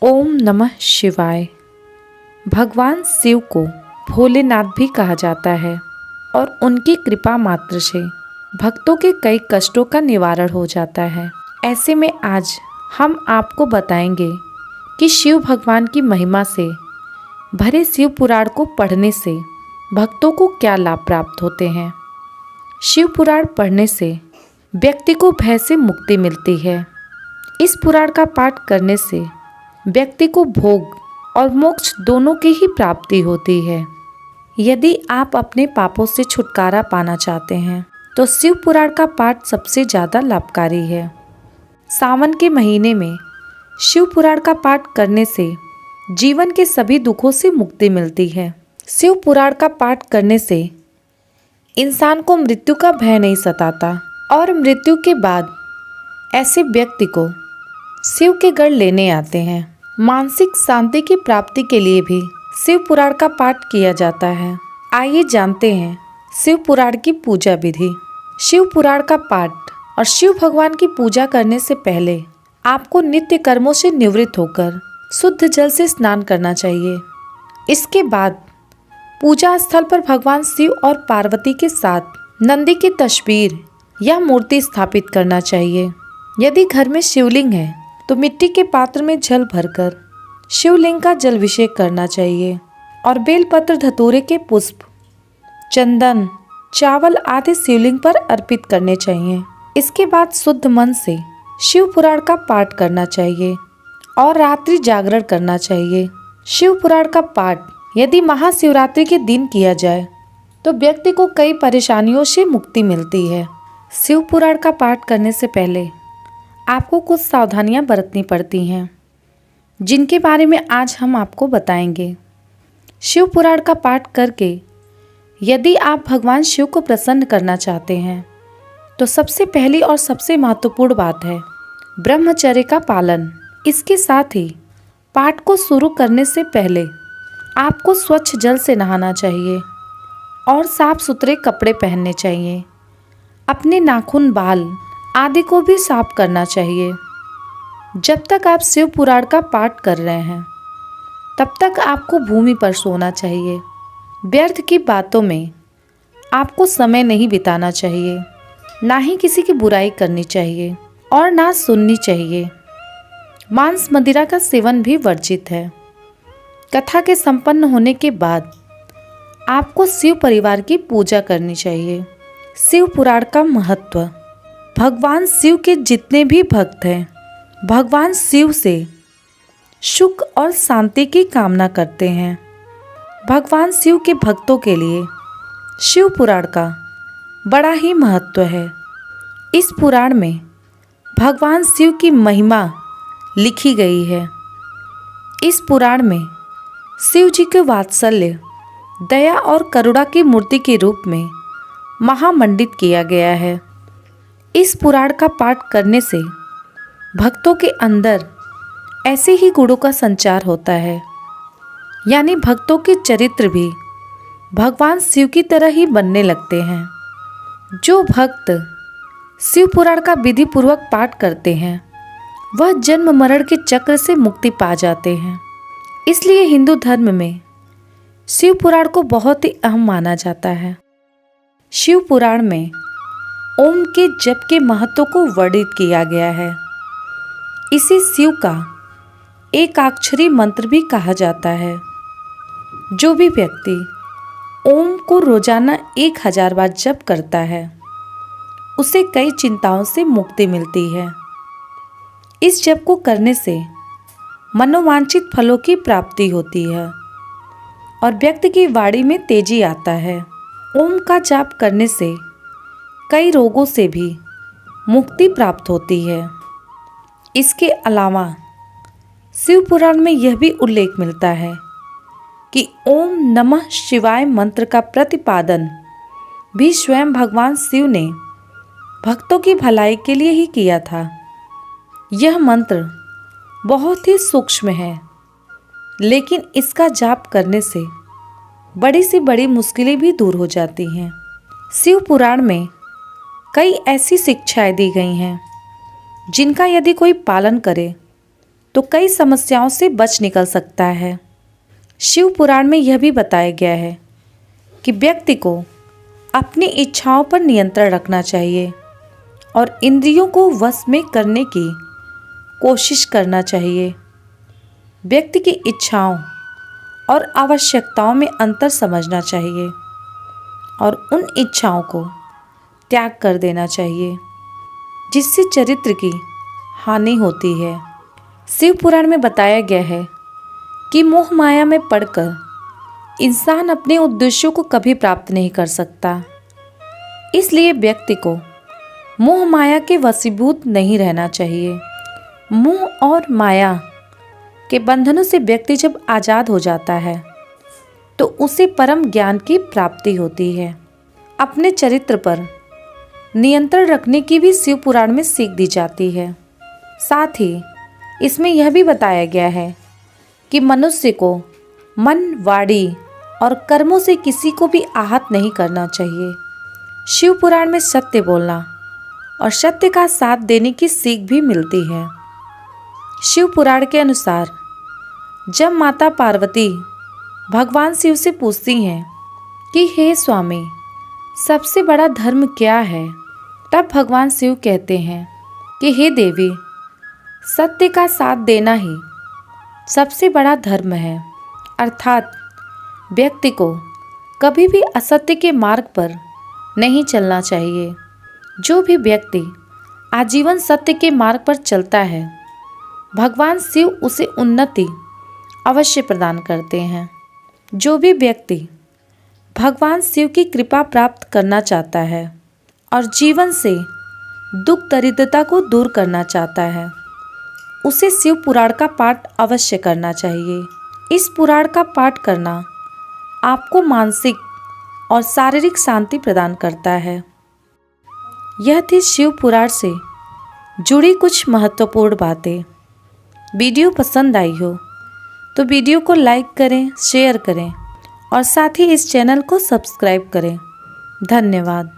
ओम नमः शिवाय। भगवान शिव को भोलेनाथ भी कहा जाता है और उनकी कृपा मात्र से भक्तों के कई कष्टों का निवारण हो जाता है। ऐसे में आज हम आपको बताएंगे कि शिव भगवान की महिमा से भरे शिव पुराण को पढ़ने से भक्तों को क्या लाभ प्राप्त होते हैं। शिव पुराण पढ़ने से व्यक्ति को भय से मुक्ति मिलती है। इस पुराण का पाठ करने से व्यक्ति को भोग और मोक्ष दोनों की ही प्राप्ति होती है। यदि आप अपने पापों से छुटकारा पाना चाहते हैं तो शिव पुराण का पाठ सबसे ज़्यादा लाभकारी है। सावन के महीने में शिव पुराण का पाठ करने से जीवन के सभी दुखों से मुक्ति मिलती है। शिव पुराण का पाठ करने से इंसान को मृत्यु का भय नहीं सताता और मृत्यु के बाद ऐसे व्यक्ति को शिव के गढ़ लेने आते हैं। मानसिक शांति की प्राप्ति के लिए भी शिव पुराण का पाठ किया जाता है। आइए जानते हैं शिव पुराण की पूजा विधि। शिव पुराण का पाठ और शिव भगवान की पूजा करने से पहले आपको नित्य कर्मों से निवृत्त होकर शुद्ध जल से स्नान करना चाहिए। इसके बाद पूजा स्थल पर भगवान शिव और पार्वती के साथ नंदी की तस्वीर या मूर्ति स्थापित करना चाहिए। यदि घर में शिवलिंग है तो मिट्टी के पात्र में जल भरकर शिवलिंग का जलाभिषेक करना चाहिए और बेलपत्र, धतूरे के पुष्प, चंदन, चावल आदि शिवलिंग पर अर्पित करने चाहिए। इसके बाद शुद्ध मन से शिव पुराण का पाठ करना चाहिए और रात्रि जागरण करना चाहिए। शिव पुराण का पाठ यदि महाशिवरात्रि के दिन किया जाए तो व्यक्ति को कई परेशानियों से मुक्ति मिलती है। शिव पुराण का पाठ करने से पहले आपको कुछ सावधानियां बरतनी पड़ती हैं, जिनके बारे में आज हम आपको बताएंगे। शिव पुराण का पाठ करके यदि आप भगवान शिव को प्रसन्न करना चाहते हैं तो सबसे पहली और सबसे महत्वपूर्ण बात है ब्रह्मचर्य का पालन। इसके साथ ही पाठ को शुरू करने से पहले आपको स्वच्छ जल से नहाना चाहिए और साफ सुथरे कपड़े पहनने चाहिए। अपने नाखून, बाल आदि को भी साफ करना चाहिए। जब तक आप शिव पुराण का पाठ कर रहे हैं तब तक आपको भूमि पर सोना चाहिए। व्यर्थ की बातों में आपको समय नहीं बिताना चाहिए, ना ही किसी की बुराई करनी चाहिए और ना सुननी चाहिए। मांस मदिरा का सेवन भी वर्जित है। कथा के संपन्न होने के बाद आपको शिव परिवार की पूजा करनी चाहिए। शिव पुराण का महत्व। भगवान शिव के जितने भी भक्त हैं भगवान शिव से सुख और शांति की कामना करते हैं। भगवान शिव के भक्तों के लिए शिव पुराण का बड़ा ही महत्व है। इस पुराण में भगवान शिव की महिमा लिखी गई है। इस पुराण में शिव जी के वात्सल्य, दया और करुणा की मूर्ति के रूप में महामंडित किया गया है। इस पुराण का पाठ करने से भक्तों के अंदर ऐसे ही गुणों का संचार होता है, यानी भक्तों के चरित्र भी भगवान शिव की तरह ही बनने लगते हैं। जो भक्त शिव पुराण का विधि पूर्वक पाठ करते हैं वह जन्म मरण के चक्र से मुक्ति पा जाते हैं। इसलिए हिंदू धर्म में शिव पुराण को बहुत ही अहम माना जाता है। शिव पुराण में ओम के जप के महत्व को वर्णित किया गया है। इसे शिव का एकाक्षरी मंत्र भी कहा जाता है। जो भी व्यक्ति ओम को रोजाना 1000 बार जप करता है उसे कई चिंताओं से मुक्ति मिलती है। इस जप को करने से मनोवांछित फलों की प्राप्ति होती है और व्यक्ति की वाणी में तेजी आता है। ओम का जाप करने से कई रोगों से भी मुक्ति प्राप्त होती है। इसके अलावा शिव पुराण में यह भी उल्लेख मिलता है कि ओम नमः शिवाय मंत्र का प्रतिपादन भी स्वयं भगवान शिव ने भक्तों की भलाई के लिए ही किया था। यह मंत्र बहुत ही सूक्ष्म है, लेकिन इसका जाप करने से बड़ी से बड़ी मुश्किलें भी दूर हो जाती हैं। शिव पुराण में कई ऐसी शिक्षाएं दी गई हैं जिनका यदि कोई पालन करे तो कई समस्याओं से बच निकल सकता है। शिव पुराण में यह भी बताया गया है कि व्यक्ति को अपनी इच्छाओं पर नियंत्रण रखना चाहिए और इंद्रियों को वश में करने की कोशिश करना चाहिए। व्यक्ति की इच्छाओं और आवश्यकताओं में अंतर समझना चाहिए और उन इच्छाओं को त्याग कर देना चाहिए जिससे चरित्र की हानि होती है। शिव पुराण में बताया गया है कि मोह माया में पड़कर इंसान अपने उद्देश्यों को कभी प्राप्त नहीं कर सकता। इसलिए व्यक्ति को मोह माया के वशीभूत नहीं रहना चाहिए। मोह और माया के बंधनों से व्यक्ति जब आज़ाद हो जाता है तो उसे परम ज्ञान की प्राप्ति होती है। अपने चरित्र पर नियंत्रण रखने की भी शिव पुराण में सीख दी जाती है। साथ ही इसमें यह भी बताया गया है कि मनुष्य को मन, वाणी और कर्मों से किसी को भी आहत नहीं करना चाहिए। शिव पुराण में सत्य बोलना और सत्य का साथ देने की सीख भी मिलती है। शिव पुराण के अनुसार जब माता पार्वती भगवान शिव से पूछती हैं कि हे स्वामी, सबसे बड़ा धर्म क्या है, तब भगवान शिव कहते हैं कि हे देवी, सत्य का साथ देना ही सबसे बड़ा धर्म है। अर्थात व्यक्ति को कभी भी असत्य के मार्ग पर नहीं चलना चाहिए। जो भी व्यक्ति आजीवन सत्य के मार्ग पर चलता है, भगवान शिव उसे उन्नति अवश्य प्रदान करते हैं। जो भी व्यक्ति भगवान शिव की कृपा प्राप्त करना चाहता है और जीवन से दुख दरिद्रता को दूर करना चाहता है, उसे शिव पुराण का पाठ अवश्य करना चाहिए। इस पुराण का पाठ करना आपको मानसिक और शारीरिक शांति प्रदान करता है। यह थी शिव पुराण से जुड़ी कुछ महत्वपूर्ण बातें। वीडियो पसंद आई हो तो वीडियो को लाइक करें, शेयर करें और साथ ही इस चैनल को सब्सक्राइब करें। धन्यवाद।